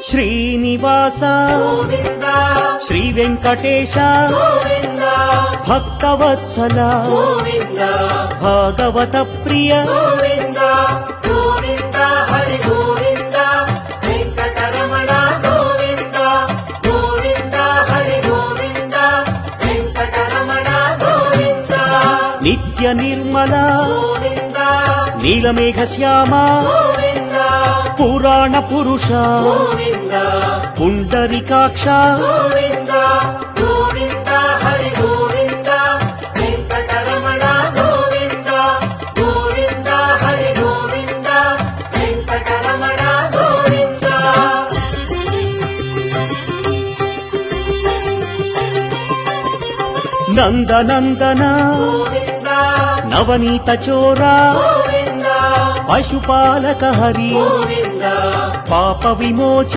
శ్రీనివాస గోవింద శ్రీ వెంకటేశ గోవింద భక్తవత్సల గోవింద భాగవత ప్రియ గోవింద గోవింద హరి గోవింద వెంకటరమణ గోవింద గోవింద హరి గోవింద వెంకటరమణ గోవింద నిత్య నిర్మల గోవింద నీలమేఘ శ్యామ గోవింద పురాణ పురుష గోవింద పుండరీకాక్ష గోవింద గోవింద హరి గోవింద వెంకటరమణ గోవింద గోవింద హరి గోవింద వెంకటరమణ గోవింద నందనందన గోవింద నవనీత చోర గోవింద పశుపాలక హరి గోవింద పాప విమోచ